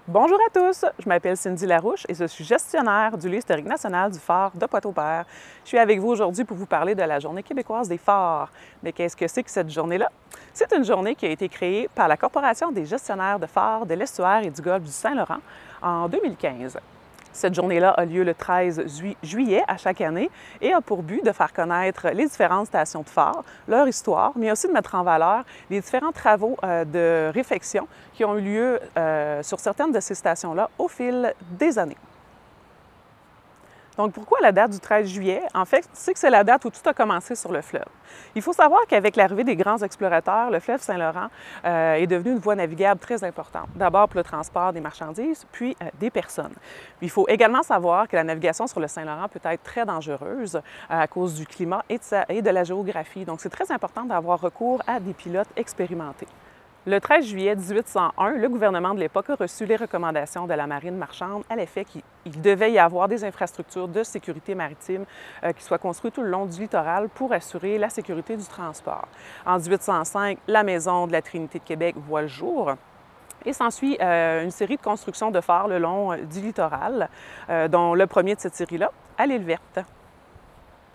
Bonjour à tous, je m'appelle Cindy Larouche et je suis gestionnaire du lieu historique national du phare de Pointe-au-Père. Je suis avec vous aujourd'hui pour vous parler de la Journée québécoise des phares. Mais qu'est-ce que c'est que cette journée-là? C'est une journée qui a été créée par la Corporation des gestionnaires de phares de l'estuaire et du golfe du Saint-Laurent en 2015. Cette journée-là a lieu le 13 juillet à chaque année et a pour but de faire connaître les différentes stations de phare, leur histoire, mais aussi de mettre en valeur les différents travaux de réfection qui ont eu lieu sur certaines de ces stations-là au fil des années. Donc, pourquoi la date du 13 juillet? En fait, c'est que c'est la date où tout a commencé sur le fleuve. Il faut savoir qu'avec l'arrivée des grands explorateurs, le fleuve Saint-Laurent est devenu une voie navigable très importante. D'abord pour le transport des marchandises, puis des personnes. Il faut également savoir que la navigation sur le Saint-Laurent peut être très dangereuse à cause du climat et de la géographie. Donc, c'est très important d'avoir recours à des pilotes expérimentés. Le 13 juillet 1801, le gouvernement de l'époque a reçu les recommandations de la marine marchande à l'effet qu'il devait y avoir des infrastructures de sécurité maritime qui soient construites tout le long du littoral pour assurer la sécurité du transport. En 1805, la Maison de la Trinité de Québec voit le jour. Et s'ensuit une série de constructions de phares le long du littoral, dont le premier de cette série-là, à l'île Verte.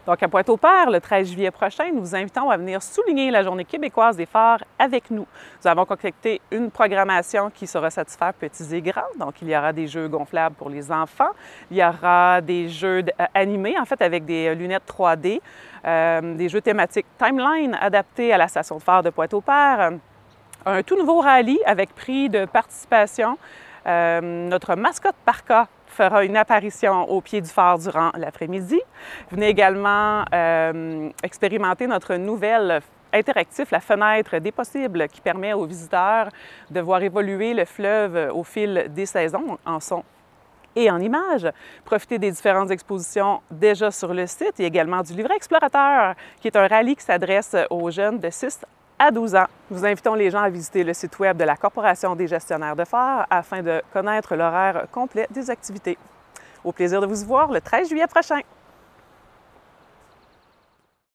Donc, à Pointe-au-Père, le 13 juillet prochain, nous vous invitons à venir souligner la Journée québécoise des phares avec nous. Nous avons concocté une programmation qui saura satisfaire petits et grands. Donc, il y aura des jeux gonflables pour les enfants. Il y aura des jeux animés, en fait, avec des lunettes 3D, des jeux thématiques Timeline adaptés à la station de phare de Pointe-au-Père, un tout nouveau rallye avec prix de participation. Notre mascotte Parka fera une apparition au pied du phare durant l'après-midi. Venez également expérimenter notre nouvelle interactif, la fenêtre des possibles, qui permet aux visiteurs de voir évoluer le fleuve au fil des saisons en son et en images. Profitez des différentes expositions déjà sur le site et également du livret explorateur, qui est un rallye qui s'adresse aux jeunes de 6 à 12 ans. Nous invitons les gens à visiter le site web de la Corporation des gestionnaires de phares afin de connaître l'horaire complet des activités. Au plaisir de vous y voir le 13 juillet prochain.